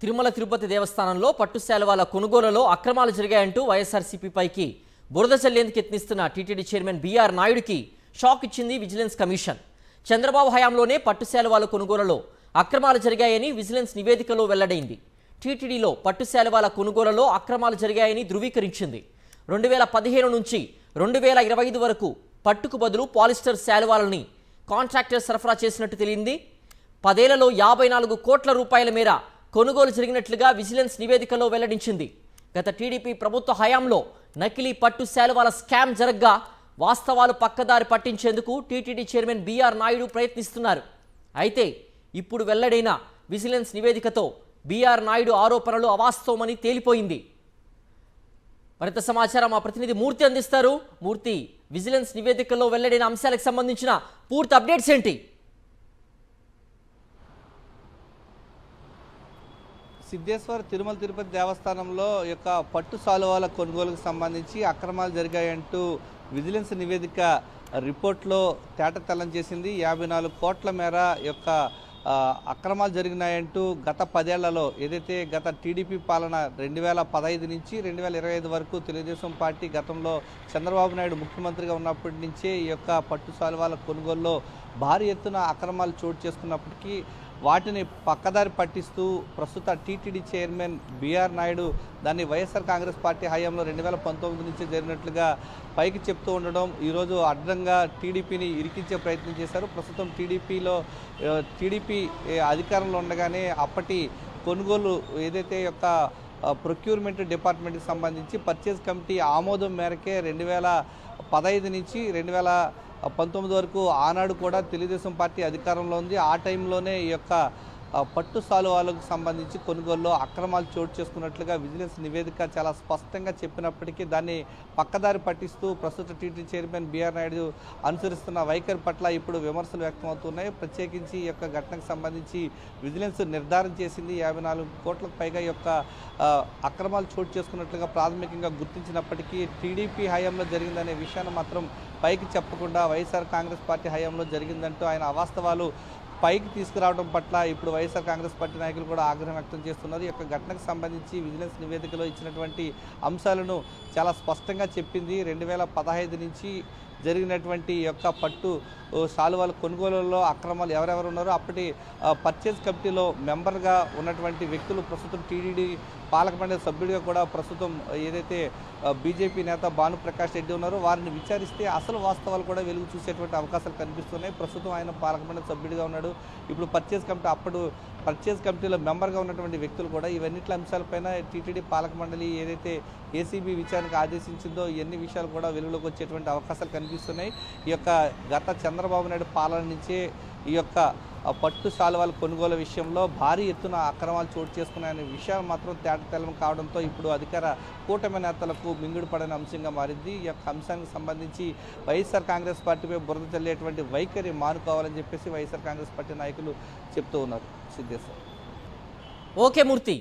తిరుమల తిరుపతి దేవస్థానంలో పట్టు శాలువాల కొనుగోలులో అక్రమాలు జరిగాయంటూ వైఎస్ఆర్సీపీపైకి బురద చల్లేందుకు యత్నిస్తున్న టీటీడీ చైర్మన్ బీఆర్ నాయుడుకి షాక్ ఇచ్చింది విజిలెన్స్ కమిషన్. చంద్రబాబు హయాంలోనే పట్టు శాలువాల కొనుగోలులో అక్రమాలు జరిగాయని విజిలెన్స్ నివేదికలో వెల్లడైంది. టీటీడీలో పట్టు శాలువాల కొనుగోలులో అక్రమాలు జరిగాయని ధృవీకరించింది. 2015 నుంచి 2025 వరకు పట్టుకు బదులు పాలిస్టర్ శాలువాలని కాంట్రాక్టర్ సరఫరా చేసినట్టు తెలియంది. 10 ఏళ్లలో 54 కోట్ల రూపాయల మేర కొనుగోలు జరిగినట్లుగా విజిలెన్స్ నివేదికలో వెల్లడించింది. గత టీడీపీ ప్రభుత్వ హయాంలో నకిలీ పట్టు శాలువాల స్కామ్ జరగ్గా వాస్తవాలు పక్కదారి పట్టించేందుకు టీటీడీ చైర్మన్ బీఆర్ నాయుడు ప్రయత్నిస్తున్నారు. అయితే ఇప్పుడు వెల్లడైన విజిలెన్స్ నివేదికతో బీఆర్ నాయుడు ఆరోపణలు అవాస్తవమని తేలిపోయింది. మరింత సమాచారం మా ప్రతినిధి మూర్తి అందిస్తారు. మూర్తి, విజిలెన్స్ నివేదికలో వెల్లడైన అంశాలకు సంబంధించిన పూర్తి అప్డేట్స్ ఏంటి? సిద్ధేశ్వర తిరుమల తిరుపతి దేవస్థానంలో యొక్క పట్టు శాలువాల కొనుగోలుకు సంబంధించి అక్రమాలు జరిగాయంటూ విజిలెన్స్ నివేదిక రిపోర్ట్లో తేటతెల్లం చేసింది. 54 కోట్ల మేర యొక్క అక్రమాలు జరిగినాయంటూ గత 10 ఏళ్లలో ఏదైతే గత టీడీపీ పాలన 2015 నుంచి 2025 వరకు తెలుగుదేశం పార్టీ గతంలో చంద్రబాబు నాయుడు ముఖ్యమంత్రిగా ఉన్నప్పటి నుంచే ఈ యొక్క పట్టు శాలువాల కొనుగోలులో భారీ ఎత్తున అక్రమాలు చోటు చేసుకున్నప్పటికీ వాటిని పక్కదారి పట్టిస్తూ ప్రస్తుత టీటీడీ చైర్మన్ బీఆర్ నాయుడు దాన్ని వైఎస్ఆర్ కాంగ్రెస్ పార్టీ హయాంలో 2019 నుంచి జరిగినట్లుగా పైకి చెప్తూ ఉండడం, ఈరోజు అడ్డంగా టీడీపీని ఇరికించే ప్రయత్నం చేశారు. ప్రస్తుతం టీడీపీ అధికారంలో ఉండగానే అప్పటి కొనుగోలు ఏదైతే యొక్క ప్రొక్యూర్మెంట్ డిపార్ట్మెంట్కి సంబంధించి పర్చేజ్ కమిటీ ఆమోదం మేరకే 2015 నుంచి 2019 వరకు ఆనాడు కూడా తెలుగుదేశం పార్టీ అధికారంలో ఉంది. ఆ టైంలోనే ఈ యొక్క పట్టు శాలువాలకు సంబంధించి కొనుగోలులో అక్రమాలు చోటు చేసుకున్నట్లుగా విజిలెన్స్ నివేదిక చాలా స్పష్టంగా చెప్పినప్పటికీ దాన్ని పక్కదారి పట్టిస్తూ ప్రస్తుత టీటీడీ చైర్మన్ బీఆర్ నాయుడు అనుసరిస్తున్న వైఖరి పట్ల ఇప్పుడు విమర్శలు వ్యక్తమవుతున్నాయి. ప్రత్యేకించి ఈ యొక్క ఘటనకు సంబంధించి విజిలెన్స్ నిర్ధారణ చేసింది. 54 కోట్లకు పైగా యొక్క అక్రమాలు చోటు చేసుకున్నట్లుగా ప్రాథమికంగా గుర్తించినప్పటికీ టీడీపీ హయాంలో జరిగిందనే విషయాన్ని మాత్రం పైకి చెప్పకుండా వైఎస్ఆర్ కాంగ్రెస్ పార్టీ హయాంలో జరిగిందంటూ ఆయన అవాస్తవాలు పైకి తీసుకురావడం పట్ల ఇప్పుడు వైఎస్ఆర్ కాంగ్రెస్ పార్టీ నాయకులు కూడా ఆగ్రహం వ్యక్తం చేస్తున్నారు. ఈ యొక్క ఘటనకు సంబంధించి విజిలెన్స్ నివేదికలో ఇచ్చినటువంటి అంశాలను చాలా స్పష్టంగా చెప్పింది. 2015 నుంచి జరిగినటువంటి యొక్క పట్టు శాలువాల కొనుగోలులో అక్రమాలు ఎవరెవరు ఉన్నారో అప్పటి పర్చేజ్ కమిటీలో మెంబర్గా ఉన్నటువంటి వ్యక్తులు ప్రస్తుతం టీటీడీ పాలక మండలి సభ్యుడిగా కూడా ప్రస్తుతం ఏదైతే బీజేపీ నేత భానుప్రకాష్ రెడ్డి ఉన్నారో వారిని విచారిస్తే అసలు వాస్తవాలు కూడా వెలుగు చూసేటువంటి అవకాశాలు కనిపిస్తున్నాయి. ప్రస్తుతం ఆయన పాలక మండలి సభ్యుడిగా ఉన్నాడు. ఇప్పుడు పర్చేజ్ కమిటీలో మెంబర్గా ఉన్నటువంటి వ్యక్తులు కూడా ఇవన్నిటి అంశాలపైన టీటీడీ పాలక మండలి ఏదైతే ఏసీబీ విచారణకు ఆదేశించిందో ఎన్ని విషయాలు కూడా వెలుగులోకి వచ్చేటువంటి అవకాశాలు కనిపిస్తున్నాయి. ఈ యొక్క గత చంద్రబాబు నాయుడు పాలన నుంచే ఈ యొక్క పట్టు శాలువాల కొనుగోలు విషయంలో భారీ ఎత్తున అక్రమాలు చోటు చేసుకున్నాయనే విషయాలు మాత్రం తేటతెల్లం కావడంతో ఇప్పుడు అధికార కూటమి నేతలకు మింగుడు పడని అంశంగా మారింది. ఈ యొక్క అంశానికి సంబంధించి వైఎస్ఆర్ కాంగ్రెస్ పార్టీపై బురద చల్లేటువంటి వైఖరి మానుకోవాలని చెప్పేసి వైఎస్ఆర్ కాంగ్రెస్ పార్టీ నాయకులు చెప్తూ ఉన్నారు. సిద్ధేశ్వర్. ఓకే మూర్తి.